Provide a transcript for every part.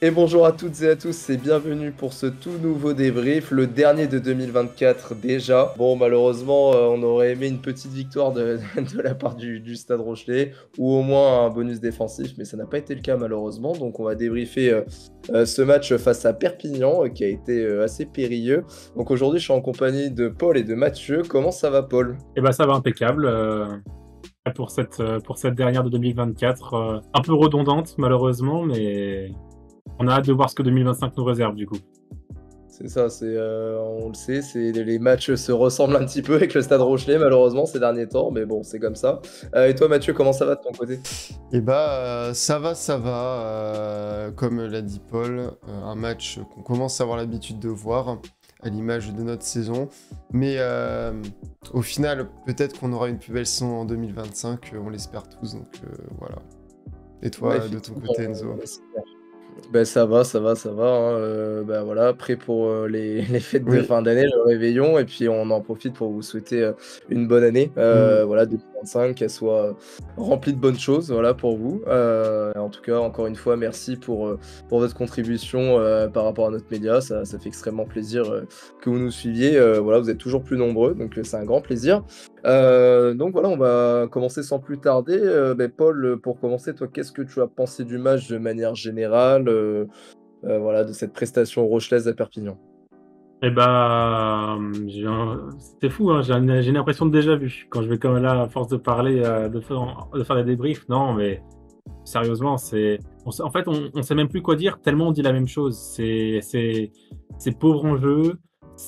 Et bonjour à toutes et à tous et bienvenue pour ce tout nouveau débrief, le dernier de 2024 déjà. Bon, malheureusement, on aurait aimé une petite victoire de la part du Stade Rochelais ou au moins un bonus défensif, mais ça n'a pas été le cas malheureusement. Donc on va débriefer ce match face à Perpignan qui a été assez périlleux. Donc aujourd'hui, je suis en compagnie de Paul et de Mathieu. Comment ça va, Paul? Eh ben ça va impeccable pour cette dernière de 2024. Un peu redondante malheureusement, mais on a hâte de voir ce que 2025 nous réserve du coup. C'est ça, on le sait, les matchs se ressemblent un petit peu avec le Stade Rochelais malheureusement ces derniers temps, mais bon, c'est comme ça. Et toi Mathieu, comment ça va de ton côté? Ça va, ça va. Comme l'a dit Paul, un match qu'on commence à avoir l'habitude de voir, à l'image de notre saison. Mais au final, peut-être qu'on aura une plus belle saison en 2025, on l'espère tous. Donc voilà. Et Ouais, toi, de ton effectivement, côté, Enzo? bah, ça va, ça va, ça va, hein, bah, voilà, prêt pour, les fêtes de Oui. fin d'année, le réveillon et puis on en profite pour vous souhaiter, une bonne année, Hmm. voilà 2025, qu'elle soit, remplie de bonnes choses, voilà, pour vous. En tout cas, encore une fois, merci pour votre contribution, par rapport à notre média. Ça fait extrêmement plaisir, que vous nous suiviez, voilà, vous êtes toujours plus nombreux, donc c'est un grand plaisir. Donc voilà, on va commencer sans plus tarder. Paul, pour commencer, toi, qu'est-ce que tu as pensé du match de manière générale, voilà, de cette prestation rochelaise à Perpignan? Et bah c'était fou, hein, j'ai l'impression de déjà vu quand je vais comme là à force de parler, de faire des débriefs. Non mais sérieusement, en fait on sait même plus quoi dire tellement on dit la même chose. C'est pauvre en jeu,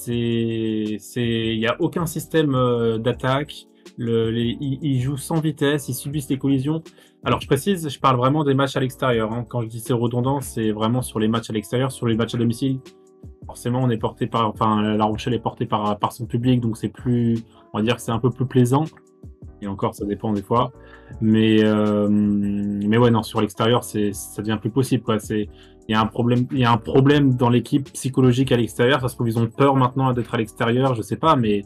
il y a aucun système d'attaque. Ils jouent sans vitesse, ils subissent les collisions. Alors je précise, je parle vraiment des matchs à l'extérieur, hein. Quand je dis c'est redondant, c'est vraiment sur les matchs à l'extérieur, sur les matchs à domicile. Forcément, on est porté par, enfin, La Rochelle est portée par son public, donc c'est plus, on va dire que c'est un peu plus plaisant. Et encore, ça dépend des fois. Mais ouais, non, sur l'extérieur, ça devient plus possible, quoi. Il y a un problème dans l'équipe psychologique à l'extérieur. Ça se trouve, ils ont peur maintenant d'être à l'extérieur, je sais pas, mais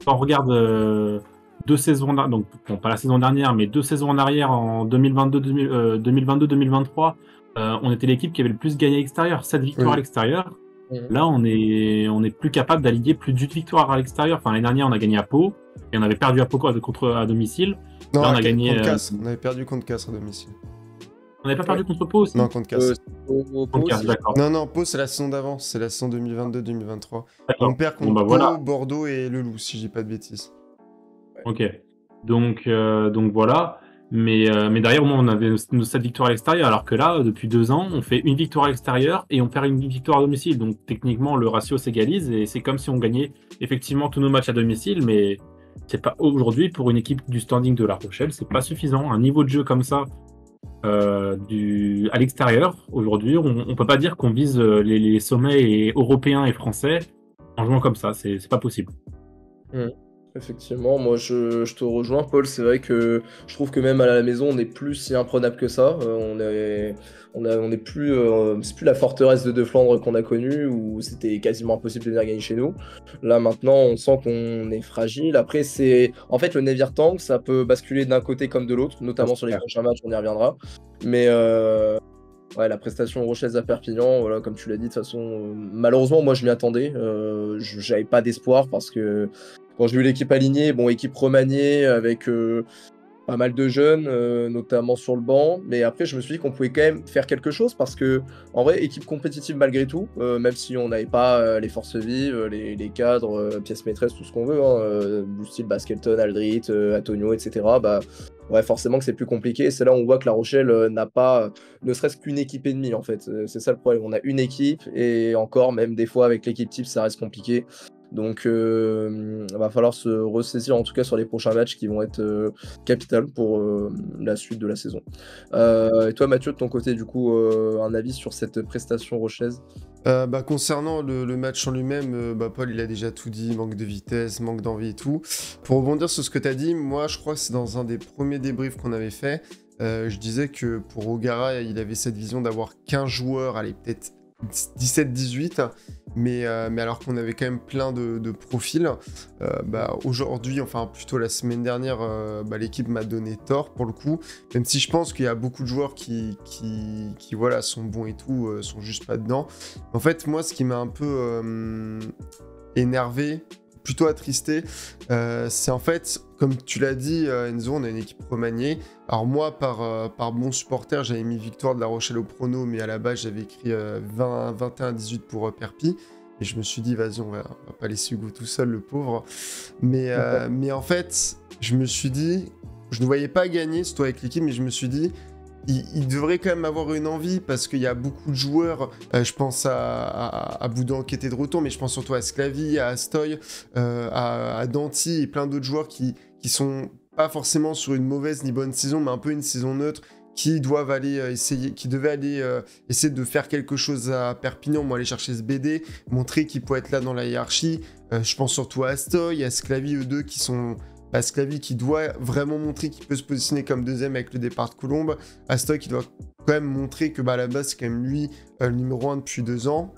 quand on regarde deux saisons, donc bon, pas la saison dernière, mais deux saisons en arrière, en 2022-2023, on était l'équipe qui avait le plus gagné à l'extérieur, 7 victoires à Oui. l'extérieur. Mmh. Là, on est plus capable d'aligner plus d'une victoire à l'extérieur. Enfin, l'année dernière, on a gagné à Pau et on avait perdu à Pau à domicile. Non, Là, on a gagné. contre Casse. On avait perdu contre Casse à domicile. On n'avait pas Ouais, perdu contre Pau Non, aussi. contre Casse. Pau Contre Caen, aussi, je d'accord. Non, non, Pau, c'est la saison d'avant. C'est la saison 2022-2023. On D'accord. perd Bon, contre bah voilà. Pau, Bordeaux et Le Loup, si je dis pas de bêtises. ouais. Ok. Donc voilà. Mais derrière, au moins, on avait nos 7 victoires à l'extérieur. Alors que là, depuis 2 ans, on fait une victoire à l'extérieur et on perd une victoire à domicile. Donc techniquement, le ratio s'égalise et c'est comme si on gagnait effectivement tous nos matchs à domicile. Mais c'est pas aujourd'hui pour une équipe du standing de La Rochelle, c'est pas suffisant. Un niveau de jeu comme ça à l'extérieur, aujourd'hui, on peut pas dire qu'on vise les sommets européens et français en jouant comme ça. C'est pas possible. Mmh. Effectivement, moi je te rejoins Paul, c'est vrai que je trouve que même à la maison on est plus si imprenable que ça. On est plus, c'est plus la forteresse de Flandre qu'on a connue où c'était quasiment impossible de venir gagner chez nous. Là maintenant on sent qu'on est fragile. Après c'est en fait le navire tank, ça peut basculer d'un côté comme de l'autre, Ça, notamment c'est sur les clair. prochains matchs, on y reviendra. Mais ouais, la prestation rochelaise à Perpignan, voilà, comme tu l'as dit, de toute façon, malheureusement, moi, je m'y attendais. J'avais pas d'espoir parce que quand j'ai vu l'équipe alignée, bon, équipe remaniée avec pas mal de jeunes, notamment sur le banc. Mais après, je me suis dit qu'on pouvait quand même faire quelque chose parce que, en vrai, équipe compétitive malgré tout, même si on n'avait pas les forces vives, les cadres, pièces maîtresses, tout ce qu'on veut, hein, du style Baskelton, Aldrit, Antonio, etc. Bah, ouais, forcément que c'est plus compliqué. C'est là où on voit que La Rochelle n'a pas, ne serait-ce qu'une équipe et demie, en fait. C'est ça le problème. On a une équipe et encore, même des fois avec l'équipe type, ça reste compliqué. Donc, va falloir se ressaisir en tout cas sur les prochains matchs qui vont être capital pour la suite de la saison. Et toi, Mathieu, de ton côté, du coup, un avis sur cette prestation rochaise? Concernant le match en lui-même, Paul il a déjà tout dit, manque de vitesse, manque d'envie et tout. Pour rebondir sur ce que tu as dit, moi je crois que c'est dans un des premiers débriefs qu'on avait fait, je disais que pour Ogara, il avait cette vision d'avoir 15 joueurs, allez peut-être 17-18, mais alors qu'on avait quand même plein de profils, aujourd'hui, enfin plutôt la semaine dernière, l'équipe m'a donné tort pour le coup, même si je pense qu'il y a beaucoup de joueurs qui voilà, sont bons et tout, sont juste pas dedans. En fait, moi, ce qui m'a un peu énervé, plutôt attristé, c'est en fait, comme tu l'as dit, Enzo, on a une équipe remaniée. Alors moi, par bon supporter, j'avais mis victoire de La Rochelle au prono, mais à la base, j'avais écrit 21-18 pour Perpi. Et je me suis dit, vas-y, on va pas laisser Hugo tout seul, le pauvre. Mais en fait, je me suis dit, je ne voyais pas gagner, surtout avec l'équipe, mais je me suis dit, il devrait quand même avoir une envie parce qu'il y a beaucoup de joueurs. Je pense à Boudan qui était de retour, mais je pense surtout à Sclavi, à Astoy, à Danti et plein d'autres joueurs qui sont pas forcément sur une mauvaise ni bonne saison, mais un peu une saison neutre, qui doivent aller devaient aller essayer de faire quelque chose à Perpignan, aller chercher ce BD, montrer qu'ils peuvent être là dans la hiérarchie. Je pense surtout à Astoy, à Sclavi, eux deux qui sont. Sclavi qui doit vraiment montrer qu'il peut se positionner comme deuxième avec le départ de Colombe. Astoy qui doit quand même montrer que à la base c'est quand même lui le numéro 1 depuis 2 ans.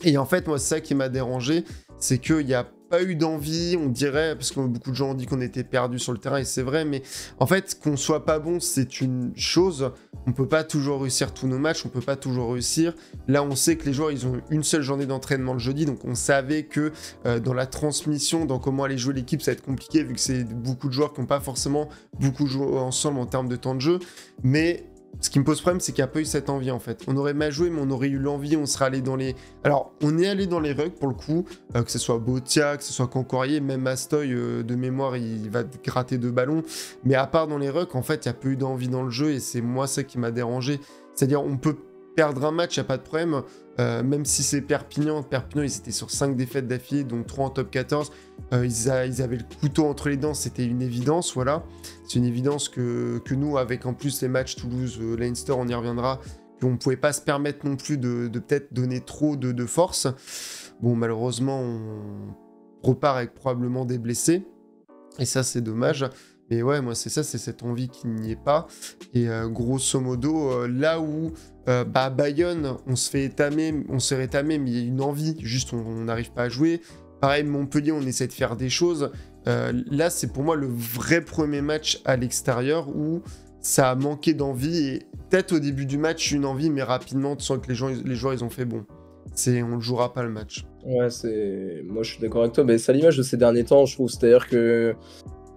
Et en fait, moi, c'est ça qui m'a dérangé, c'est qu'il n'y a pas eu d'envie, on dirait, parce que beaucoup de gens ont dit qu'on était perdus sur le terrain, et c'est vrai, mais en fait, qu'on soit pas bon, c'est une chose. On peut pas toujours réussir tous nos matchs, on peut pas toujours réussir. Là, on sait que les joueurs, ils ont une seule journée d'entraînement le jeudi, donc on savait que dans la transmission, dans comment aller jouer l'équipe, ça va être compliqué, vu que c'est beaucoup de joueurs qui n'ont pas forcément beaucoup joué ensemble en termes de temps de jeu, mais ce qui me pose problème, c'est qu'il n'y a pas eu cette envie, en fait. On aurait mal joué, mais on aurait eu l'envie, on serait allé dans les... Alors, on est allé dans les rugs, pour le coup, que ce soit Botia, que ce soit Cancorier, même Astoy, de mémoire, il va gratter 2 ballons. Mais à part dans les rugs, en fait, il n'y a pas eu d'envie dans le jeu, et c'est moi ça qui m'a dérangé. C'est-à-dire, on peut perdre un match, il n'y a pas de problème, même si c'est Perpignan, ils étaient sur 5 défaites d'affilée, donc 3 en top 14, ils avaient le couteau entre les dents, c'était une évidence, voilà. C'est une évidence que nous, avec en plus les matchs Toulouse, Leinster, on y reviendra, qu'on ne pouvait pas se permettre non plus de peut-être donner trop de force. Bon, malheureusement, on repart avec probablement des blessés, et ça, c'est dommage. Mais ouais, moi, c'est ça, c'est cette envie qui n'y est pas. Et grosso modo, là où Bayonne, on se fait rétamer, mais il y a une envie, juste on n'arrive pas à jouer. Pareil, Montpellier, on essaie de faire des choses. Là, c'est pour moi le vrai premier match à l'extérieur où ça a manqué d'envie. Et peut-être au début du match, une envie, mais rapidement, tu sens que les joueurs, ils ont fait bon. On ne jouera pas le match. Ouais, moi je suis d'accord avec toi, mais c'est à l'image de ces derniers temps, je trouve. C'est-à-dire que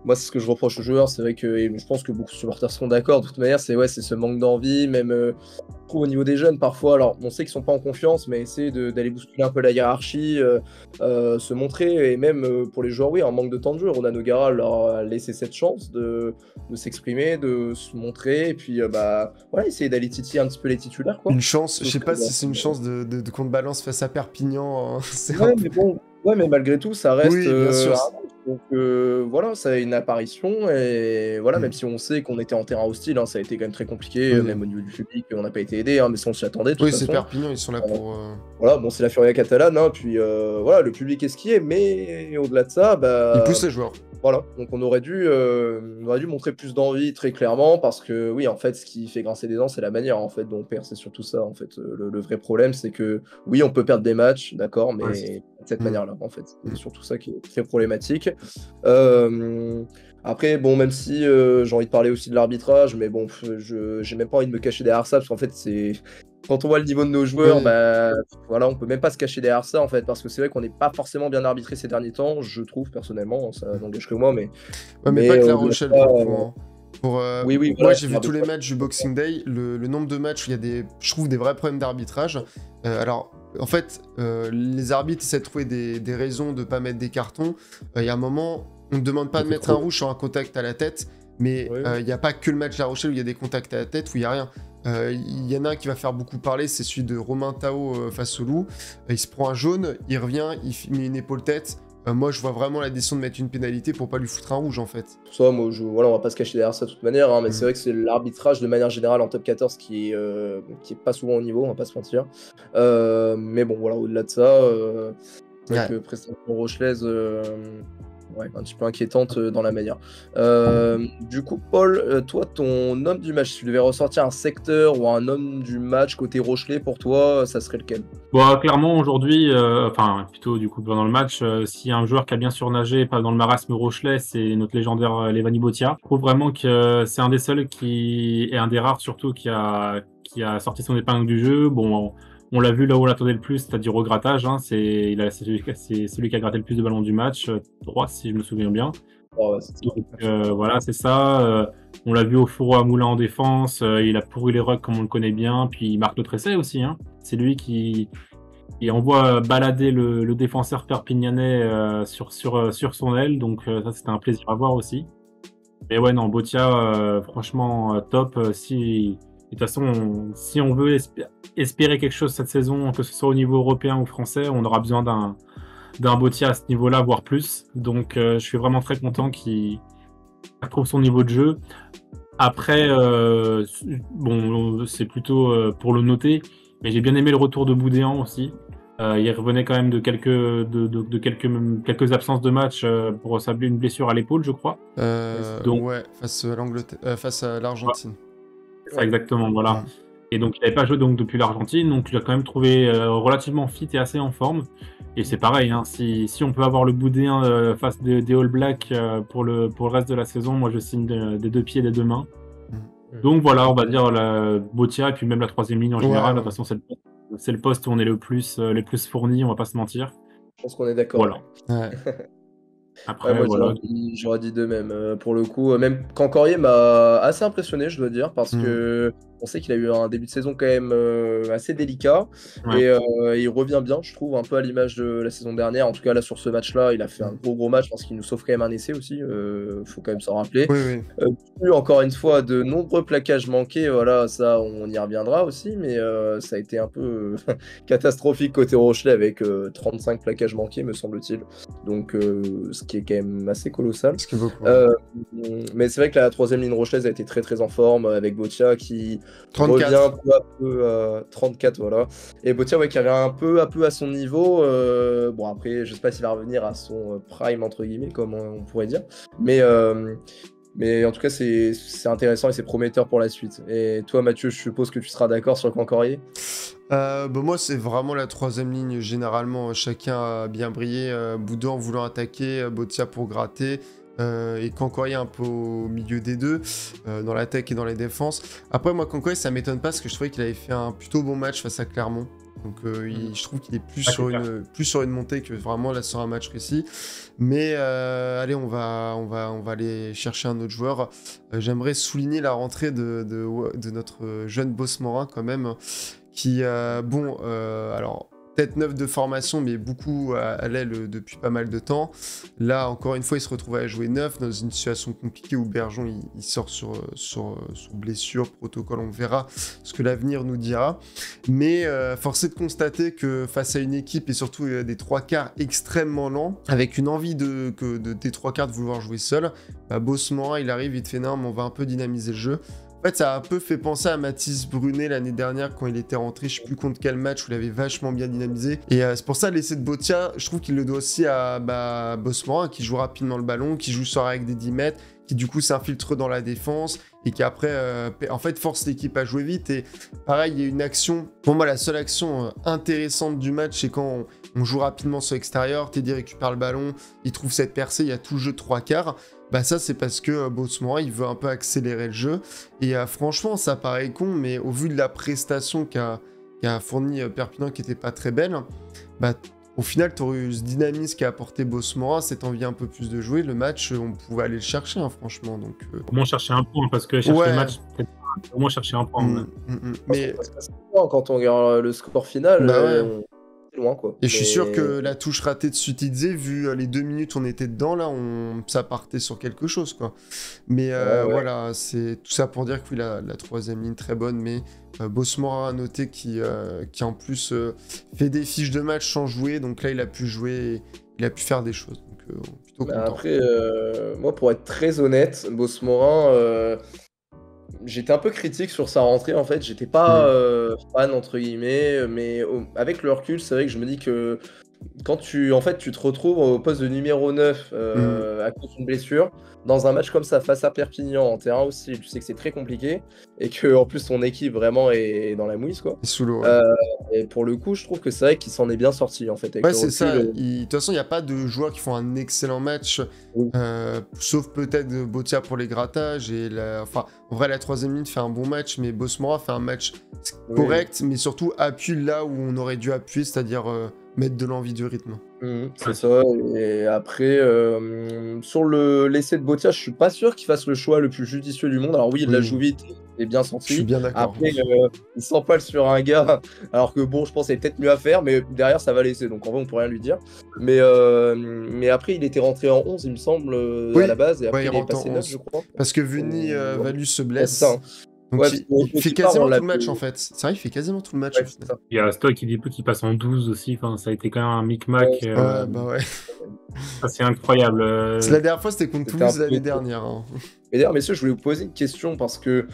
moi, c'est ce que je reproche aux joueurs. C'est vrai que, et je pense que beaucoup de supporters seront d'accord, de toute manière, c'est ce manque d'envie, même je trouve au niveau des jeunes parfois. Alors, on sait qu'ils sont pas en confiance, mais essayer d'aller bousculer un peu la hiérarchie, se montrer, et même pour les joueurs, oui, un manque de temps de jeu. Ronan O'Gara leur a laissé cette chance de s'exprimer, de se montrer, et puis essayer d'aller titiller un petit peu les titulaires, quoi. Une chance, je sais pas si c'est une chance de contre-balance face à Perpignan. Ouais, mais bon, mais malgré tout, ça reste. Oui, bien sûr. Donc voilà, ça a une apparition, et voilà, même si on sait qu'on était en terrain hostile, ça a été quand même très compliqué, même au niveau du public, on n'a pas été aidé, mais ça on s'y attendait de toute façon. Oui, c'est Perpignan, ils sont là pour... Voilà, bon, c'est la Furia catalane, puis voilà, le public est ce qui est, mais au-delà de ça, ils poussent les joueurs. Voilà, donc on aurait dû montrer plus d'envie très clairement, parce que oui, en fait, ce qui fait grincer des dents, c'est la manière en fait dont on perd, c'est surtout ça en fait. Le vrai problème, c'est que oui, on peut perdre des matchs, d'accord, mais de cette manière-là, en fait, c'est surtout ça qui est très problématique. Après, bon, même si j'ai envie de parler aussi de l'arbitrage, mais bon, j'ai même pas envie de me cacher derrière ça, parce qu'en fait, c'est quand on voit le niveau de nos joueurs, voilà, on peut même pas se cacher derrière ça en fait, parce que c'est vrai qu'on n'est pas forcément bien arbitré ces derniers temps, je trouve personnonnellement, ça n'engage que moi, mais. Ouais, mais pas que La Rochelle oui, moi j'ai vu tous les matchs du Boxing Day, le nombre de matchs où il y a je trouve des vrais problèmes d'arbitrage. Alors, en fait, les arbitres essaient de trouver des raisons de pas mettre des cartons. Il y a un moment, on ne demande pas de mettre un rouge sur un contact à la tête, mais il n'y a pas que le match La Rochelle où il y a des contacts à la tête, où il n'y a rien. Il y en a un qui va faire beaucoup parler, c'est celui de Romain Tao face au Loup. Il se prend un jaune, il revient, il met une épaule-tête. Moi, je vois vraiment la décision de mettre une pénalité pour pas lui foutre un rouge, en fait. Ça, moi, voilà, on va pas se cacher derrière ça de toute manière, mais c'est vrai que c'est l'arbitrage de manière générale en top 14 qui est pas souvent au niveau, on va pas se mentir. Mais bon, voilà, au-delà de ça, c'est vrai que prestation rochelaise, un petit peu inquiétante dans la manière. Du coup, Paul, toi, ton homme du match, si tu devais ressortir un secteur ou un homme du match côté Rochelet, pour toi, ça serait lequel? Bon, clairement, aujourd'hui, enfin, plutôt du coup pendant le match, s'il y a un joueur qui a bien surnagé, pas dans le marasme Rochelet, c'est notre légendaire Levani Botia. Je trouve vraiment que c'est un des seuls qui est un des rares surtout qui a sorti son épingle du jeu. Bon, on l'a vu là où on l'attendait le plus, c'est-à-dire au grattage. Hein, c'est celui qui a gratté le plus de ballons du match, 3 si je me souviens bien. Oh, ouais, c'est ça. Donc, voilà, c'est ça. On l'a vu au four à moulin en défense. Il a pourri les rucks comme on le connaît bien. Puis il marque notre essai aussi. Hein. C'est lui qui envoie balader le défenseur perpignanais sur son aile. Donc ça, c'était un plaisir à voir aussi. Mais ouais, non, Botia, franchement, top. De toute façon, si on veut espérer quelque chose cette saison, que ce soit au niveau européen ou français, on aura besoin d'un Botia à ce niveau-là, voire plus. Donc je suis vraiment très content qu'il trouve son niveau de jeu. Après, bon, c'est plutôt pour le noter, mais j'ai bien aimé le retour de Boudéan aussi. Il revenait quand même de quelques absences de match pour une blessure à l'épaule, je crois. Donc... Ouais, face à l'Argentine. Ça, exactement, voilà. Et donc, il n'avait pas joué donc, depuis l'Argentine, donc je l'ai quand même trouvé relativement fit et assez en forme. Et c'est pareil, hein, si on peut avoir le Boudéen face des All Blacks pour le reste de la saison, moi je signe des 2 pieds et des 2 mains. Donc voilà, on va dire la Botia et puis même la 3e ligne en général. De toute façon, c'est le poste où on est les plus fournis, on va pas se mentir. Je pense qu'on est d'accord. Voilà. Ouais. Après, moi, voilà. j'aurais dit de même. Pour le coup, même Cancorier m'a assez impressionné, je dois dire, parce que on sait qu'il a eu un début de saison quand même assez délicat. Ouais. Et il revient bien, je trouve, un peu à l'image de la saison dernière. En tout cas, là, sur ce match-là, il a fait un gros match parce qu'il nous sauve quand même un essai aussi. Faut quand même s'en rappeler. Oui. Encore une fois, de nombreux plaquages manqués. Voilà, ça, on y reviendra aussi. Mais ça a été un peu catastrophique côté Rochelet avec 35 plaquages manqués, me semble-t-il. Donc, ce qui est quand même assez colossal. Mais c'est vrai que la 3e ligne rochelaise a été très en forme avec Botia qui 34. revient peu à peu 34, voilà. Et Botia, ouais, qui revient un peu à son niveau. Bon, après, je sais pas s'il va revenir à son prime, entre guillemets, comme on pourrait dire. Mais en tout cas, c'est intéressant et c'est prometteur pour la suite. Et toi, Mathieu, je suppose que tu seras d'accord sur Cancorier. Moi, c'est vraiment la 3e ligne. Généralement, chacun a bien brillé. Boudin en voulant attaquer, Botia pour gratter. Et Cancorier un peu au milieu des deux, dans l'attaque et dans les défenses. Après, moi, Cancorier, ça m'étonne pas parce que je trouvais qu'il avait fait un plutôt bon match face à Clermont. Donc, je trouve qu'il est plus sur une montée que vraiment là sur un match précis. Mais allez, on va aller chercher un autre joueur. J'aimerais souligner la rentrée de notre jeune Boss Morin quand même, qui, alors... peut-être 9 de formation, mais beaucoup à l'aile depuis pas mal de temps. Là, encore une fois, il se retrouve à jouer 9 dans une situation compliquée où Bergeon il sort sur blessure, protocole, on verra ce que l'avenir nous dira. Mais force est de constater que face à une équipe et surtout des 3 quarts extrêmement lents, avec une envie des 3 quarts de vouloir jouer seul, Boss Morin, il arrive, il te fait non, mais on va un peu dynamiser le jeu. En fait, ça a un peu fait penser à Mathis Brunet l'année dernière quand il était rentré, je sais plus contre quel match, où il avait vachement bien dynamisé. Et c'est pour ça, l'essai de Botia, je trouve qu'il le doit aussi à Boss Morin, qui joue rapidement le ballon, qui joue sur avec des 10 mètres, qui du coup s'infiltre dans la défense et qui après, en fait, force l'équipe à jouer vite. Et pareil, il y a une action, pour moi, la seule action intéressante du match, c'est quand on joue rapidement sur l'extérieur, Teddy récupère le ballon, il trouve cette percée, il y a tout le jeu de 3 quarts. Ça, c'est parce que Boss Morin, il veut un peu accélérer le jeu. Et franchement, ça paraît con, mais au vu de la prestation qu'a fourni Perpignan, qui était pas très belle, au final, tu aurais eu ce dynamisme qu'a apporté Boss Morin, cette envie un peu plus de jouer. Le match, on pouvait aller le chercher, hein, franchement. Donc, au moins chercher un point, parce que chercher le match, peut-être au moins chercher un point. Mais quand on regarde le score final, loin, quoi. Et je suis sûr que la touche ratée de Sutidze, vu les 2 minutes où on était dedans, là, ça partait sur quelque chose, quoi. Mais voilà, c'est tout ça pour dire que oui, la 3e ligne très bonne, mais Boss Morin à noter qui en plus fait des fiches de match sans jouer, donc là il a pu jouer, il a pu faire des choses, donc plutôt content. Après, moi pour être très honnête, Boss Morin, j'étais un peu critique sur sa rentrée, en fait. J'étais pas fan, entre guillemets, mais avec le recul, c'est vrai que je me dis que quand en fait, tu te retrouves au poste de numéro 9 à cause d'une blessure, dans un match comme ça, face à Perpignan, en terrain hostile, tu sais que c'est très compliqué, et que en plus ton équipe vraiment est dans la mouise, quoi. Et sous l'eau, ouais. Et pour le coup, je trouve que c'est vrai qu'il s'en est bien sorti, en fait. Avec Ouais, le c'est recul, ça. De toute façon, il n'y a pas de joueurs qui font un excellent match, oui. sauf peut-être Botia pour les grattages. Enfin, en vrai, la troisième ligne fait un bon match, mais Bosmora fait un match correct, mais surtout appuie là où on aurait dû appuyer, c'est-à-dire mettre de l'envie du rythme. C'est ça. Et après, sur l'essai de Botia, je suis pas sûr qu'il fasse le choix le plus judicieux du monde. Alors oui, il la joue vite, et bien Je suis senti. bien d'accord. Après, il s'empale sur un gars, alors que bon, je pense qu'il y a peut-être mieux à faire, mais derrière, ça va laisser. Donc en vrai, on peut rien lui dire. Mais après, il était rentré en 11, il me semble, à la base, et après, il il est rentre en passé 9, 11. je crois. Parce que Vuni Valus se Ouais, blesse. c'est ça, hein. Donc Ouais, il fait quasiment tout le match en fait. C'est vrai, il fait quasiment tout le match. Ouais, c'est ça. Il y a Stock qui passe en 12 aussi. Enfin, ça a été quand même un micmac. Ouais, Ouais, bah ouais. C'est incroyable. La dernière fois, c'était contre C'était un Toulouse peu- l'année dernière. Hein. Et d'ailleurs, messieurs, je voulais vous poser une question parce que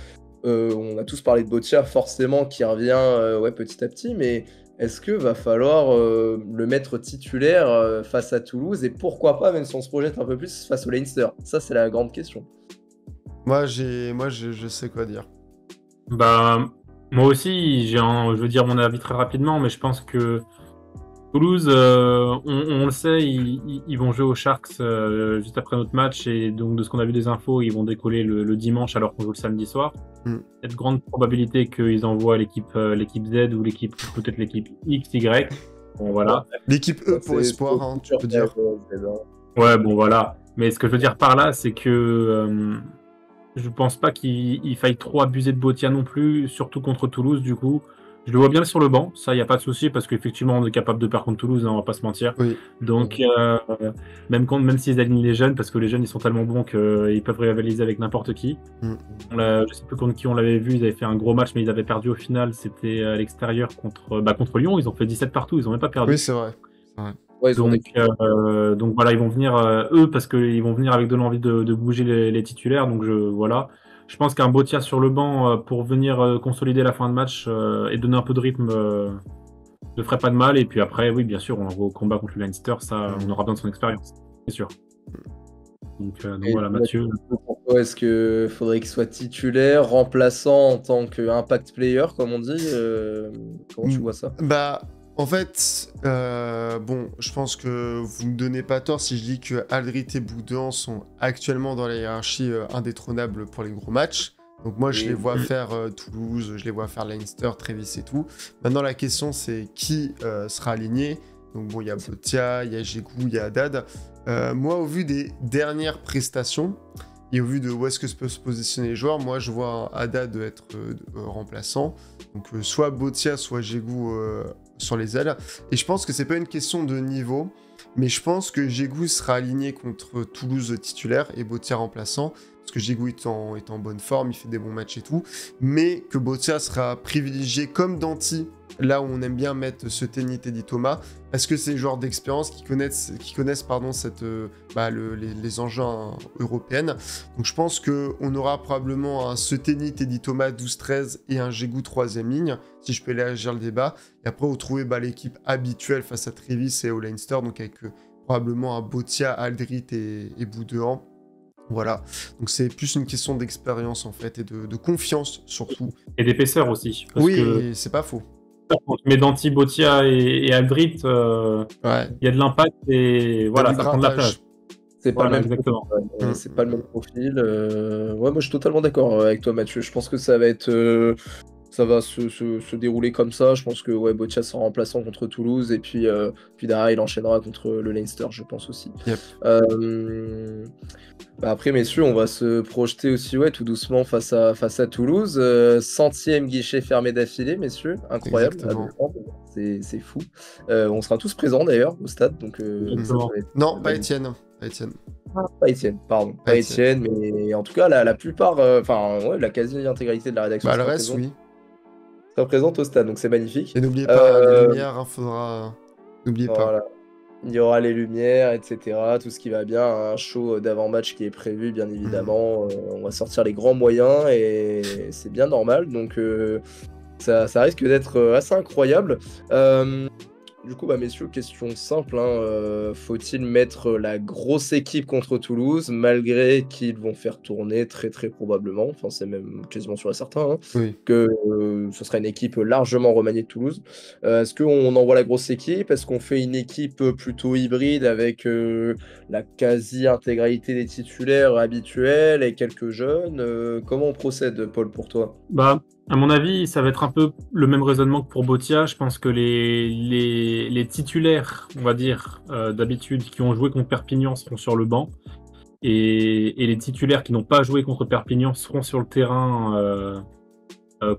on a tous parlé de Botia, forcément, qui revient ouais, petit à petit, mais est-ce que va falloir le mettre titulaire face à Toulouse et pourquoi pas, même si on se projette un peu plus, face au Leinster? Ça, c'est la grande question. Moi, je sais quoi dire. Bah, moi aussi, je veux dire mon avis très rapidement, mais je pense que Toulouse, on le sait, ils vont jouer aux Sharks juste après notre match, et donc de ce qu'on a vu des infos, ils vont décoller le dimanche alors qu'on joue le samedi soir. Il y a de grandes probabilités qu'ils envoient l'équipe Z ou peut-être l'équipe X, Y. Bon, voilà. L'équipe E pour espoir, hein, tu peux dire. Ouais, bon, voilà. Mais ce que je veux dire par là, c'est que je pense pas qu'il faille trop abuser de Botia non plus, surtout contre Toulouse, du coup. Je le vois bien sur le banc, ça, il n'y a pas de souci, parce qu'effectivement, on est capable de perdre contre Toulouse, hein, on va pas se mentir. Oui. Donc, même s'ils alignent les jeunes, parce que les jeunes, ils sont tellement bons qu'ils peuvent rivaliser avec n'importe qui. Je sais plus contre qui on l'avait vu, ils avaient fait un gros match, mais ils avaient perdu au final. C'était à l'extérieur contre Lyon, ils ont fait 17 partout, ils n'ont même pas perdu. Oui, c'est vrai. Ouais, donc voilà, ils vont venir, eux, parce qu'ils vont venir avec de l'envie de bouger les titulaires. Donc voilà. Je pense qu'un Botia sur le banc pour venir consolider la fin de match et donner un peu de rythme ne ferait pas de mal. Et puis après, oui, bien sûr, on l'envoie au combat contre le Leinster, ça, on aura besoin de son expérience, c'est sûr. Donc voilà, Mathieu. Est-ce qu'il faudrait qu'il soit titulaire, remplaçant en tant qu'impact player, comme on dit comment tu vois ça? Bah, en fait, bon, je pense que vous me donnez pas tort si je dis que Aldrit et Boudin sont actuellement dans la hiérarchie indétrônables pour les gros matchs. Donc moi, je les vois faire Toulouse, je les vois faire Leinster, Trévis et tout. Maintenant, la question, c'est qui sera aligné. Donc bon, il y a Botia, il y a Jégou, il y a Haddad. Moi, au vu des dernières prestations, et au vu de où est-ce que peuvent se positionner les joueurs, moi je vois Haddad être remplaçant. Donc soit Botia, soit Jégou sur les ailes. Et je pense que c'est pas une question de niveau, mais je pense que Jégou sera aligné contre Toulouse titulaire et Botia remplaçant. Parce que Jégou est en bonne forme, il fait des bons matchs et tout. Mais que Botia sera privilégié comme Danti, là où on aime bien mettre ce Teddy Thomas, parce que c'est des joueurs d'expérience qui connaissent les enjeux européens. Donc je pense qu'on aura probablement un Teddy Thomas 12-13 et un Jégou 3ème ligne, si je peux élargir le débat. Et après, vous trouvez l'équipe habituelle face à Trévis et au Leinster, donc avec probablement un Botia, Aldrit et Boudin. Voilà, donc c'est plus une question d'expérience en fait et de confiance surtout. Et d'épaisseur aussi. Oui, c'est pas faux. Mais Danti, Botia et Aldrit, il y a de l'impact et voilà, ça prend de la place. C'est pas, voilà, le même exactement. profil, c'est pas le même profil. Ouais, moi je suis totalement d'accord avec toi, Mathieu. Je pense que ça va être. Ça va se dérouler comme ça. Je pense que ouais, Botia sera remplaçant contre Toulouse et puis derrière il enchaînera contre le Leinster, je pense aussi. Yep. Après, messieurs, on va se projeter aussi tout doucement face à Toulouse. 100e guichet fermé d'affilée, messieurs. Incroyable. C'est fou. On sera tous présents d'ailleurs au stade. Donc, non, pas Étienne. Pas Étienne, pardon. Pas Étienne, mais en tout cas, la plupart, la quasi-intégralité de la rédaction le reste, oui. sera présente au stade, donc c'est magnifique. Et n'oubliez pas, les lumières, faudra... N'oubliez pas. Il y aura les lumières, etc. Tout ce qui va bien. Un show d'avant-match qui est prévu, bien évidemment. On va sortir les grands moyens et c'est bien normal. Donc, ça risque d'être assez incroyable. Du coup, messieurs, question simple, hein, faut-il mettre la grosse équipe contre Toulouse, malgré qu'ils vont faire tourner très très probablement, enfin c'est même quasiment sûr et certain, hein, Oui. que ce sera une équipe largement remaniée de Toulouse. Est-ce qu'on envoie la grosse équipe? Est-ce qu'on fait une équipe plutôt hybride avec la quasi-intégralité des titulaires habituels et quelques jeunes? Comment on procède, Paul, pour toi? Bah, à mon avis, ça va être un peu le même raisonnement que pour Botia. Je pense que les titulaires, on va dire, d'habitude, qui ont joué contre Perpignan seront sur le banc. Et les titulaires qui n'ont pas joué contre Perpignan seront sur le terrain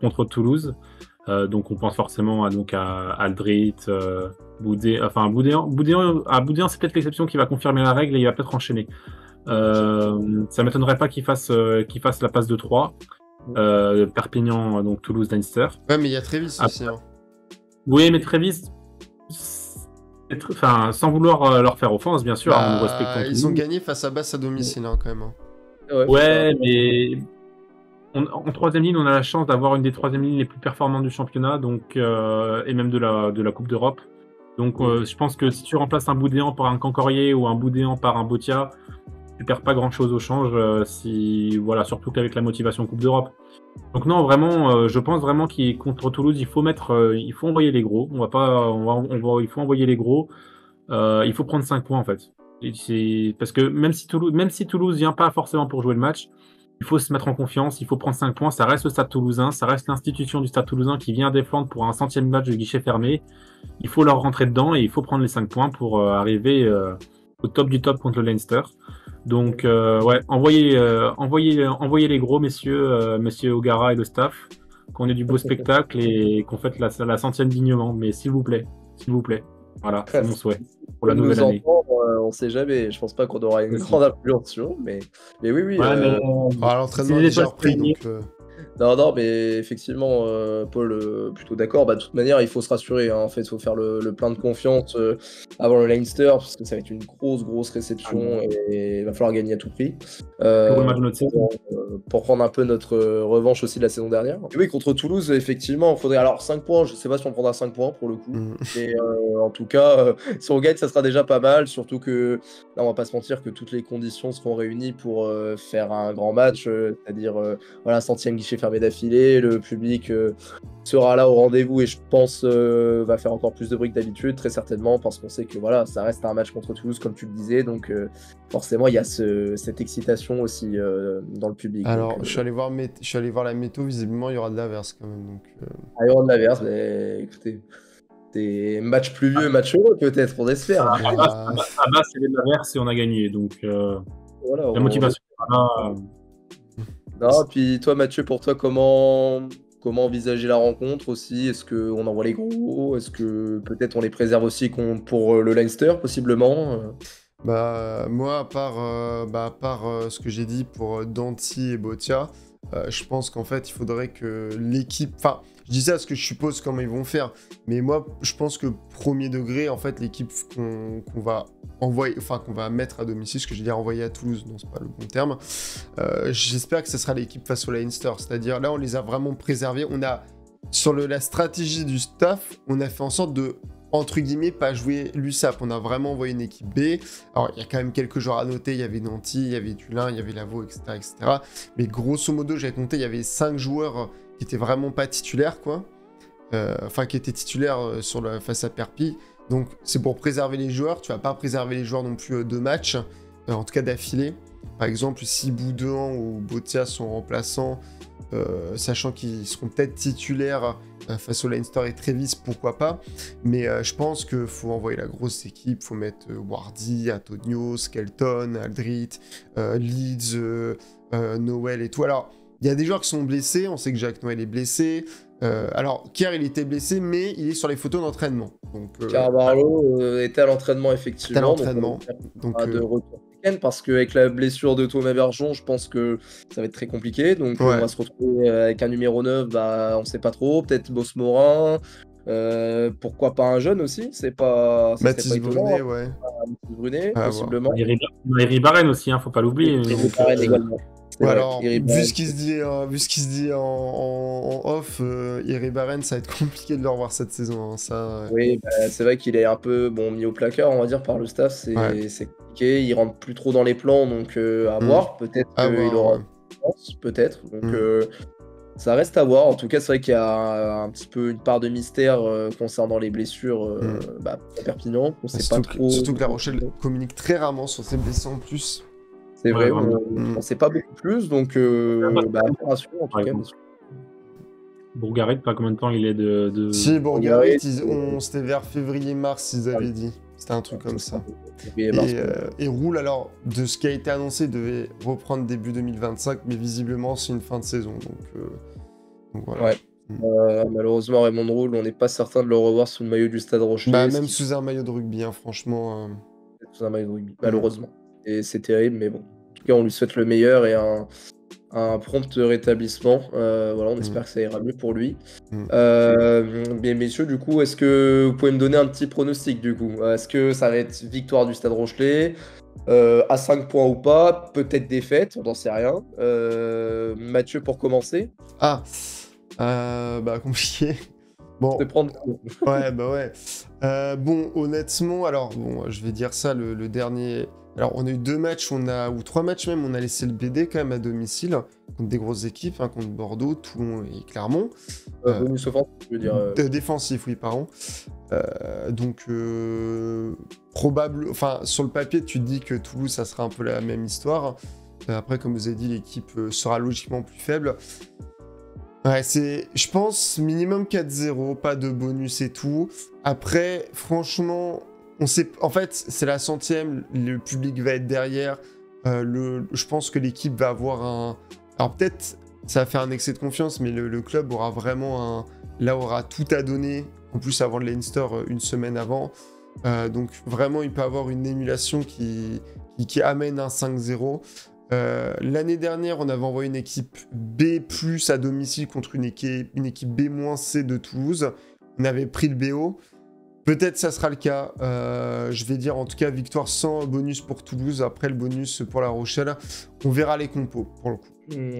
contre Toulouse. Donc on pense forcément à Aldrit, Boudéan, c'est peut-être l'exception qui va confirmer la règle et il va peut-être enchaîner. Ça m'étonnerait pas qu'il fasse la passe de 3. Perpignan, donc Toulouse, Leinster. Ouais, mais il y a Trévis aussi. Hein. Oui, mais Trévis, sans vouloir leur faire offense, bien sûr, nous respectons ils ont gagné face à Basse à domicile, hein, quand même. Hein. Ouais, mais en troisième ligne, on a la chance d'avoir une des troisième lignes les plus performantes du championnat, donc et même de la Coupe d'Europe. Donc, je pense que si tu remplaces un Boudéan par un Cancorier ou un Boudéan par un Botia, tu perds pas grand-chose au change, surtout qu'avec la motivation Coupe d'Europe. Donc non, vraiment, je pense vraiment qu'il contre Toulouse, il faut envoyer les gros. Il faut envoyer les gros. Il faut prendre 5 points en fait. Parce que même si Toulouse vient pas forcément pour jouer le match, il faut se mettre en confiance. Il faut prendre 5 points. Ça reste le Stade Toulousain, ça reste l'institution du Stade Toulousain qui vient des Flandres pour un 100e match de guichet fermé. Il faut leur rentrer dedans et il faut prendre les 5 points pour arriver au top du top contre le Leinster. Donc, envoyez les gros, messieurs O'Gara et le staff, qu'on ait du beau spectacle et qu'on fête la 100e dignement. Mais s'il vous plaît. Voilà, c'est mon souhait pour la nouvelle année. On sait jamais. Je pense pas qu'on aura une grande influence, mais oui. L'entraînement est déjà repris, donc... Non, mais effectivement, Paul, plutôt d'accord. De toute manière, il faut se rassurer. Hein. En fait, il faut faire le plein de confiance avant le Leinster, parce que ça va être une grosse réception et il va falloir gagner à tout prix. Pour prendre un peu notre revanche aussi de la saison dernière. Et oui, contre Toulouse, effectivement, il faudrait... Alors, 5 points, je sais pas si on prendra 5 points pour le coup. Mais en tout cas, si on gagne, ça sera déjà pas mal. Surtout que, là, on va pas se mentir que toutes les conditions seront réunies pour faire un grand match. C'est-à-dire, 100e guichet fermé d'affilée, le public sera là au rendez-vous et je pense va faire encore plus de bruit que d'habitude, très certainement, parce qu'on sait que ça reste un match contre Toulouse, comme tu le disais, donc forcément il y a cette excitation aussi dans le public. Alors, je suis allé voir la météo, visiblement il y aura de l'averse quand même. Donc, il y aura de l'averse, mais écoutez, c'est match pluvieux, match heureux peut-être, on espère. À bas, c'est de l'averse et on a gagné, donc la motivation. Non, puis toi Mathieu, pour toi, comment envisager la rencontre aussi? Est-ce qu'on envoie les gros? Est-ce que peut-être on les préserve aussi pour le Leinster, possiblement? Moi, à part ce que j'ai dit pour Danty et Botia, je pense qu'en fait, il faudrait que l'équipe... Enfin, je dis ça parce que je suppose comment ils vont faire, mais moi, je pense que premier degré, en fait, l'équipe qu'on va envoyer, qu'on va mettre à domicile, ce que je veux dire envoyer à Toulouse, non, c'est pas le bon terme, j'espère que ce sera l'équipe face au Leinster. C'est-à-dire, là, on les a vraiment préservés. On a, sur la stratégie du staff, on a fait en sorte de, entre guillemets, pas jouer l'USAP. On a vraiment envoyé une équipe B. Alors, il y a quand même quelques joueurs à noter. Il y avait Nanty, il y avait Tulin, il y avait Lavaux, etc., etc. Mais grosso modo, j'avais compté, il y avait 5 joueurs qui étaient vraiment pas titulaires, quoi. Qui étaient titulaires face à Perpi. Donc, c'est pour préserver les joueurs. Tu vas pas préserver les joueurs non plus de match, en tout cas d'affilée. Par exemple, si Boudéan ou Botia sont remplaçants, sachant qu'ils seront peut-être titulaires face au Leinster et Trévis, pourquoi pas. Mais je pense qu'il faut envoyer la grosse équipe. Il faut mettre Wardy, Antonio, Skelton, Aldrit, Leeds, Noël et tout. Alors, il y a des joueurs qui sont blessés. On sait que Jacques Noël est blessé. Alors, Kier, il était blessé, mais il est sur les photos d'entraînement. Carvalho était à l'entraînement, effectivement. À l'entraînement. Donc, de retour week-end, parce qu'avec la blessure de Thomas Bergeron, je pense que ça va être très compliqué. Donc, on va se retrouver avec un numéro 9, on ne sait pas trop. Peut-être Boss Morin. Pourquoi pas un jeune aussi? C'est pas. Mathis Brunet, ouais. Mathis Brunet, possiblement. Eric Barren aussi, faut pas l'oublier. Barren également. Ouais, vrai. alors, Iri vu Barren, ce qui se dit, en off, Iri Barren, ça va être compliqué de le revoir cette saison, hein, ça. oui, bah, c'est vrai qu'il est un peu mis au placard, on va dire, par le staff. Ouais. C'est compliqué. Il rentre plus trop dans les plans, donc à Mm. voir. Peut-être À qu'il voir, aura ouais. une chance, peut-être. Donc Mm. ça reste à voir. En tout cas, c'est vrai qu'il y a un petit peu une part de mystère concernant les blessures à Perpignan. On sait pas trop. Surtout que La Rochelle communique très rarement sur ses blessés en plus. C'est vrai, vraiment. on sait pas beaucoup plus, donc affaire à suivre, en tout Ouais, cas. bon. Bourgarit, pas combien de temps il est de... Si, Bourgarit, Bourgarit, c'était vers février-mars, ils avaient dit. C'était un truc comme ça. Et Et Roule, alors, de ce qui a été annoncé, devait reprendre début 2025, mais visiblement, c'est une fin de saison. Donc voilà. Ouais. Malheureusement, Raymond Roule, on n'est pas certain de le revoir sous le maillot du Stade Rochelais. Bah, même sous un maillot de rugby, hein, franchement. Sous un maillot de rugby, malheureusement. Et c'est terrible, mais bon. En tout cas, on lui souhaite le meilleur et un prompt rétablissement. Voilà, on espère que ça ira mieux pour lui. Bien, messieurs, du coup, est-ce que vous pouvez me donner un petit pronostic, du coup? Est-ce que ça va être victoire du Stade Rochelais à 5 points ou pas? Peut-être défaite, on n'en sait rien. Mathieu, pour commencer, Bah, compliqué. Bon, de prendre... ouais, bah ouais. Bon, honnêtement, alors, bon, je vais dire ça, le dernier... Alors, on a eu 2 matchs, ou 3 matchs même, on a laissé le BD quand même à domicile, contre des grosses équipes, hein, contre Bordeaux, Toulon et Clermont. bonus offensif, je veux dire. Défensif, oui, pardon. Donc, probable... Enfin, sur le papier, tu te dis que Toulouse, ça sera un peu la même histoire. Après, comme vous avez dit, l'équipe sera logiquement plus faible. Ouais, je pense, minimum 4-0, pas de bonus et tout. Après, franchement, on sait... En fait, c'est la 100e, le public va être derrière. Je pense que l'équipe va avoir un... Alors peut-être, ça va faire un excès de confiance, mais le club aura vraiment un... Là, aura tout à donner. En plus, avant le Leinster, une semaine avant. Donc, vraiment, il peut avoir une émulation qui amène un 5-0. L'année dernière, on avait envoyé une équipe B+ à domicile contre une équipe B-C de Toulouse. On avait pris le BO. Peut-être ça sera le cas. Je vais dire en tout cas victoire sans bonus pour Toulouse. Après le bonus pour La Rochelle. On verra les compos pour le coup.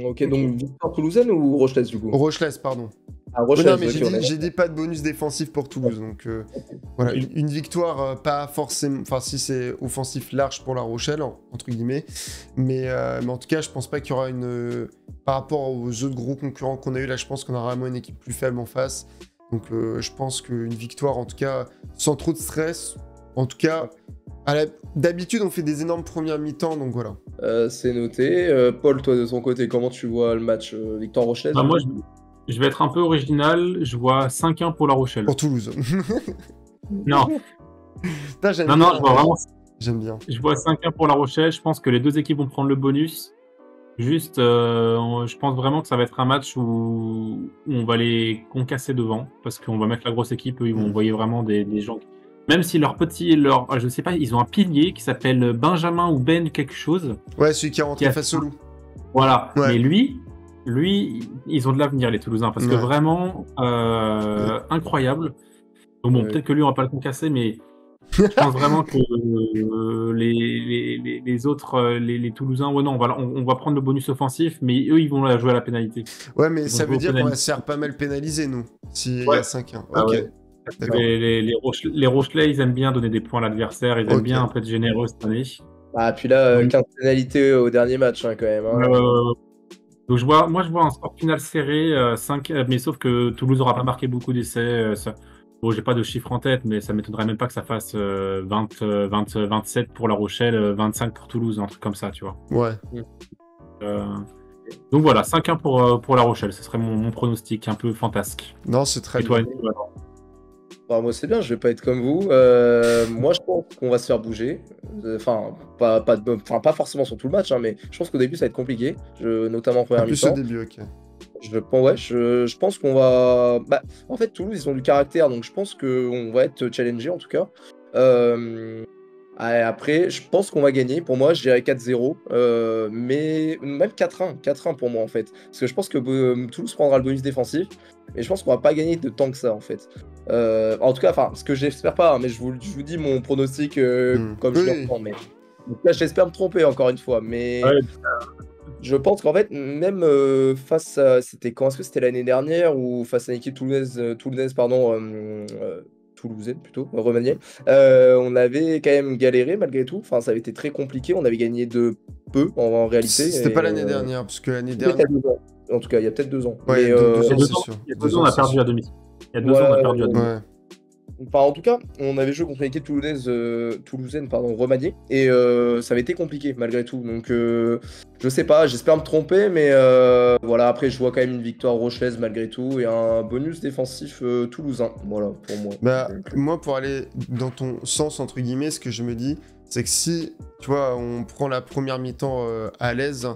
Ok, donc victoire toulousaine ou rochelaise, du coup? Rochelaise, pardon. Ah, Rochelaise, non, mais ok, j'ai dit pas de bonus défensif pour Toulouse. Donc voilà, une victoire pas forcément... Enfin, si c'est offensif large pour La Rochelle, entre guillemets. Mais en tout cas, je pense pas qu'il y aura une... Par rapport aux autres gros concurrents qu'on a eu là, je pense qu'on aura vraiment une équipe plus faible en face. Donc je pense qu'une victoire, en tout cas, sans trop de stress. En tout cas, d'habitude, on fait des énormes premières mi-temps, donc voilà. c'est noté. Paul, toi, de ton côté, comment tu vois le match victoire rochelaise? Bah, moi, je vais être un peu original. Je vois 5-1 pour La Rochelle. Pour Toulouse. Non, Putain, j'aime non, bien. je vois vraiment... J'aime bien. Je vois 5-1 pour La Rochelle. Je pense que les deux équipes vont prendre le bonus. Juste, je pense vraiment que ça va être un match où on va les concasser devant. Parce qu'on va mettre la grosse équipe. Eux, ils vont envoyer vraiment des gens... Même si je sais pas, ils ont un pilier qui s'appelle Benjamin ou Ben quelque chose. Ouais, celui qui est rentré face au loup. Voilà. Ouais. Mais lui, ils ont de l'avenir, les Toulousains. Parce que vraiment, incroyable. Donc bon, peut-être que lui, on va pas le concasser, mais je pense vraiment que les autres, les Toulousains, ouais, non, on va prendre le bonus offensif, mais eux, ils vont la jouer à la pénalité. Ouais, mais ça veut dire qu'on va se faire pas mal pénaliser, nous, s'il y a 5-1. Ah, ok. ouais. Les Rochelais, ils aiment bien donner des points à l'adversaire, ils aiment bien un peu être généreux cette année. Ah, puis là, 15 pénalités au dernier match, hein, quand même. Hein. Donc moi, je vois un score final serré, 5, mais sauf que Toulouse n'aura pas marqué beaucoup d'essais. Bon, j'ai pas de chiffre en tête, mais ça m'étonnerait même pas que ça fasse 27 pour La Rochelle, 25 pour Toulouse, un truc comme ça, tu vois. Ouais. Donc voilà, 5-1 pour La Rochelle, ce serait mon pronostic un peu fantasque. Non, c'est très Et toi, bien. Bah, moi, c'est bien, je vais pas être comme vous. Moi, je pense qu'on va se faire bouger. Enfin, pas forcément sur tout le match, hein, mais je pense qu'au début, ça va être compliqué, notamment en première plus mi-temps. au début, ok. Je pense qu'on va... Bah, en fait, Toulouse, ils ont du caractère, donc je pense qu'on va être challengé, en tout cas. Après, je pense qu'on va gagner. Pour moi, je dirais 4-0, mais même 4-1. 4-1 pour moi, en fait. Parce que je pense que Toulouse prendra le bonus défensif, mais je pense qu'on va pas gagner de tant que ça, en fait. En tout cas, enfin, ce que j'espère pas, hein, mais je vous dis mon pronostic comme je l'entends. Mais... Donc là, j'espère me tromper, encore une fois, mais... Ouais. Je pense qu'en fait, même face à. Est-ce que c'était l'année dernière ou face à une équipe toulousaise, pardon, toulousaine plutôt, remaniée, on avait quand même galéré malgré tout. Enfin, ça avait été très compliqué. On avait gagné de peu en réalité. C'était et, pas l'année dernière, parce que l'année peut-être il y dernière. a 2 ans. En tout cas, il y a peut-être 2 ans. Ouais, Mais, 2 ans, Il y a c'est sûr. Il y a 2 ans, on a perdu à domicile. Il y a 2 ans, on a perdu à domicile. Ouais. Enfin, en tout cas, on avait joué contre une équipe toulousaine, pardon, remaniée, et ça avait été compliqué malgré tout. Donc, je sais pas, j'espère me tromper, mais voilà. Après, je vois quand même une victoire rochelaise malgré tout et un bonus défensif toulousain. Voilà, pour moi. Bah, Donc, moi, pour aller dans ton sens, entre guillemets, ce que je me dis, c'est que si, tu vois, on prend la première mi-temps à l'aise,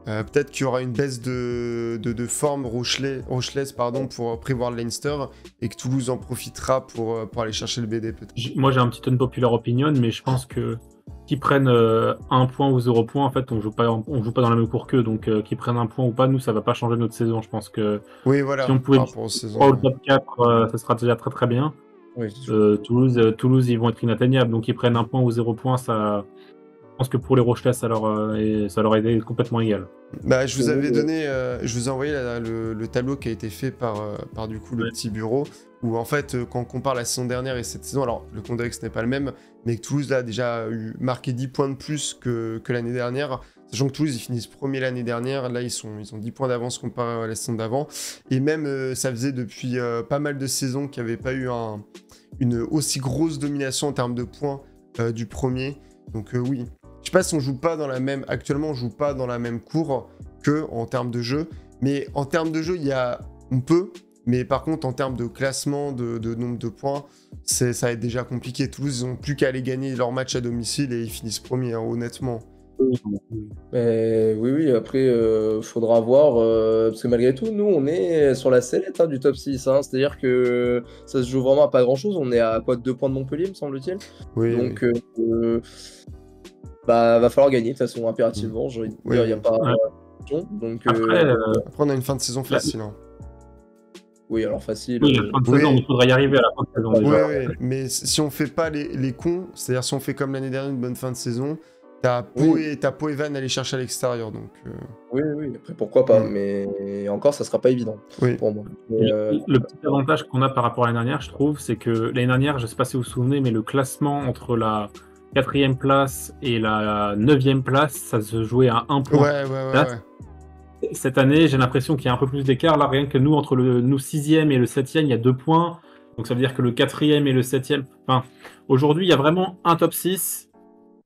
peut-être qu'il y aura une baisse de forme rochelaise pour prévoir le Leinster et que Toulouse en profitera pour aller chercher le BD peut-être. Moi, j'ai un petit unpopular opinion, mais je pense que qu'ils prennent 1 point ou 0 point, en fait, on joue pas dans la même cour qu'eux, donc qu'ils prennent 1 point ou pas, nous, ça va pas changer notre saison. Je pense que Oui, voilà, si on pouvait par rapport aux saisons. au top 4, ça sera déjà très très bien. oui, c'est sûr. Toulouse, ils vont être inatteignables, donc ils prennent 1 point ou 0 point, ça. Je pense que pour les Rochelais, ça leur a été complètement égal. Bah, je vous avais donné, je vous ai envoyé le tableau qui a été fait par du coup le petit bureau, où en fait, quand on compare la saison dernière et cette saison, alors le contexte n'est pas le même, mais que Toulouse là, a déjà marqué 10 points de plus que l'année dernière, sachant que Toulouse, ils finissent premier l'année dernière, là, ils ont 10 points d'avance comparé à la saison d'avant, et même, ça faisait depuis pas mal de saisons qu'il n'y avait pas eu une aussi grosse domination en termes de points du premier, donc oui. Je sais pas si on joue pas dans la même. Actuellement, on joue pas dans la même cour que en termes de jeu. Mais en termes de jeu, on peut. Mais par contre, en termes de classement, de nombre de points, ça va être déjà compliqué. Toulouse, ils n'ont plus qu'à aller gagner leur match à domicile et ils finissent premiers, hein, honnêtement. Oui, après, faudra voir. Parce que malgré tout, nous, on est sur la sellette du top 6. C'est-à-dire que ça se joue vraiment à pas grand-chose. On est à quoi, 2 points de Montpellier, me semble-t-il. Oui. Donc, va falloir gagner de toute façon, impérativement. J'ai envie de dire, il n'y a pas. Donc, Après, on a une fin de saison facile. Hein. oui, alors facile. Oui, la fin de saison, il faudrait y arriver à la fin de saison déjà. Oui, mais si on fait pas les cons, c'est-à-dire si on fait comme l'année dernière une bonne fin de saison, t'as Pau et Vannes à aller chercher à l'extérieur. Donc, Oui, après pourquoi pas, mais encore ça sera pas évident pour moi. Le petit avantage qu'on a par rapport à l'année dernière, je trouve, c'est que l'année dernière, je sais pas si vous vous souvenez, mais le classement entre la 4e place et la 9e place, ça se jouait à 1 point. Ouais. Cette année, j'ai l'impression qu'il y a un peu plus d'écart. Là, rien que nous, entre nous 6e et le 7e, il y a 2 points. Donc ça veut dire que le 4e et le 7e... Enfin, aujourd'hui, il y a vraiment un top 6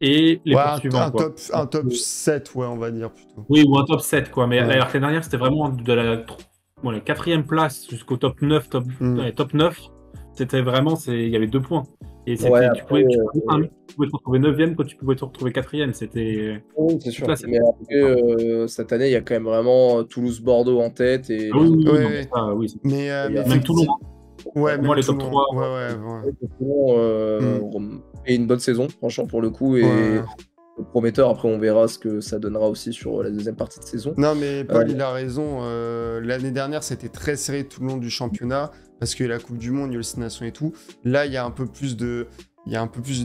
et les poursuivants. Un top 7, on va dire plutôt. Oui, ou un top 7, quoi. Mais alors que l'année dernière, c'était vraiment de la 4e place jusqu'au top 9, top 9. C'était vraiment... Il y avait 2 points. Et tu pouvais te retrouver 9e quand tu pouvais te retrouver 4e. C'était. Oui, c'est sûr. Mais après, cette année, il y a quand même vraiment Toulouse-Bordeaux en tête. Et mais même Toulon. Moi, les top 3. Et une bonne saison, franchement, pour le coup. Et prometteur. Après, on verra ce que ça donnera aussi sur la deuxième partie de saison. Non, mais Paul, il a raison. L'année dernière, c'était très serré tout le long du championnat parce que la Coupe du Monde, il y a le 6 Nations et tout. Là, il y a un peu plus de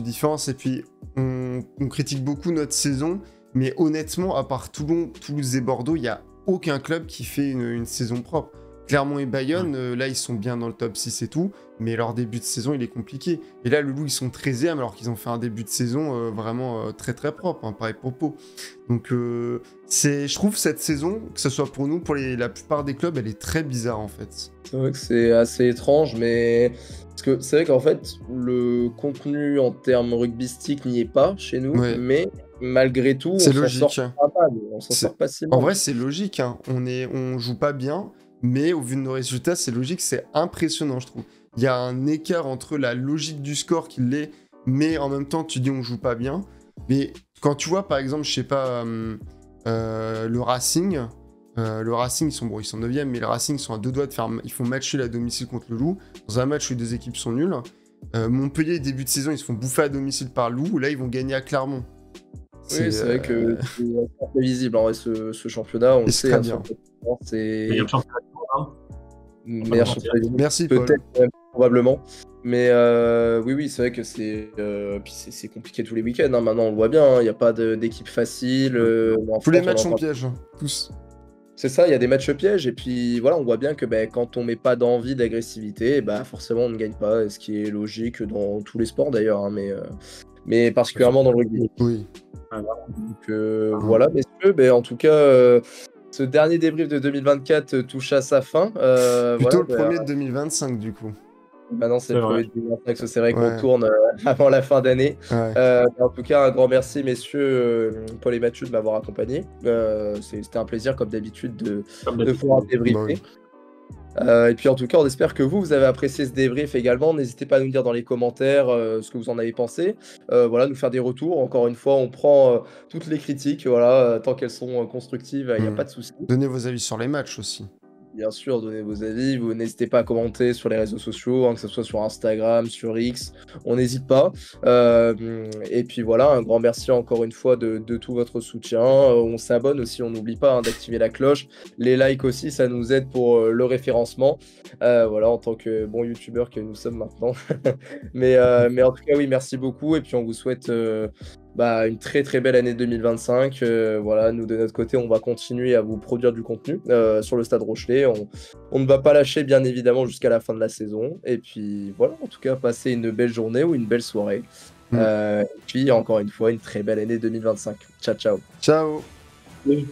différence. Et puis, on critique beaucoup notre saison. Mais honnêtement, à part Toulon, Toulouse et Bordeaux, il n'y a aucun club qui fait une saison propre. Clermont et Bayonne, là, ils sont bien dans le top 6 et tout, mais leur début de saison, il est compliqué. Et là, le Loup, ils sont 13e, alors qu'ils ont fait un début de saison vraiment très très propre, pareil pour Pau. Donc, je trouve cette saison, que ce soit pour nous, pour la plupart des clubs, elle est très bizarre, en fait. C'est vrai que c'est assez étrange, mais... Parce que c'est vrai qu'en fait, le contenu en termes rugbystiques n'y est pas chez nous, mais... Malgré tout, on s'en sort pas mal, on s'en sort pas si mal. En vrai, c'est logique, hein. On joue pas bien, mais au vu de nos résultats, c'est logique, c'est impressionnant, je trouve. Il y a un écart entre la logique du score qui l'est, mais en même temps, tu dis on joue pas bien. Mais quand tu vois, par exemple, je sais pas, le Racing, ils sont 9e, mais le Racing, ils sont à 2 doigts de faire... Ils font match nul à domicile contre le Loup, dans un match où les deux équipes sont nulles. Montpellier, début de saison, ils se font bouffer à domicile par le Loup, là, ils vont gagner à Clermont. Oui, c'est vrai que c'est prévisible en vrai, ce championnat, on le sait. Bien. C'est meilleur championnat. Meilleur championnat. Merci, Paul. Peut-être même probablement. Mais oui, oui, c'est vrai que c'est compliqué tous les week-ends. Hein. Maintenant, on le voit bien. Il n'y a pas d'équipe facile. En Tous les France, on matchs sont entend- pièges, hein, tous. C'est ça, il y a des matchs pièges. Et puis voilà, on voit bien que quand on met pas d'envie, d'agressivité, forcément, on ne gagne pas. Ce qui est logique dans tous les sports d'ailleurs. Hein, mais particulièrement dans le rugby. Oui. Donc voilà, messieurs. En tout cas, ce dernier débrief de 2024 touche à sa fin. Plutôt Voilà, le premier de 2025, du coup. maintenant, c'est C'est le vrai. premier de 2025, parce que c'est vrai qu'on Ouais. tourne avant la fin d'année. Ouais. En tout cas, un grand merci, messieurs, Paul et Mathieu, de m'avoir accompagné. C'était un plaisir, comme d'habitude, Comme de d'habitude. pouvoir débriefer. Bah oui. Et puis, en tout cas, on espère que vous avez apprécié ce débrief également. N'hésitez pas à nous dire dans les commentaires ce que vous en avez pensé. Voilà, nous faire des retours. Encore une fois, on prend toutes les critiques, voilà, tant qu'elles sont constructives, il n'y a pas de souci. Donnez vos avis sur les matchs aussi. Bien sûr, donnez vos avis. Vous n'hésitez pas à commenter sur les réseaux sociaux, hein, que ce soit sur Instagram, sur X. On n'hésite pas. Et puis voilà, un grand merci encore une fois de tout votre soutien. On s'abonne aussi, on n'oublie pas d'activer la cloche. Les likes aussi, ça nous aide pour le référencement. Voilà, en tant que bon youtubeur que nous sommes maintenant. mais en tout cas, oui, merci beaucoup. Et puis on vous souhaite une très très belle année 2025. Voilà, nous de notre côté, on va continuer à vous produire du contenu sur le Stade Rochelet. On ne va pas lâcher, bien évidemment, jusqu'à la fin de la saison. Et puis voilà, en tout cas, passez une belle journée ou une belle soirée. Et puis encore une fois, une très belle année 2025. Ciao, ciao. Ciao. Oui.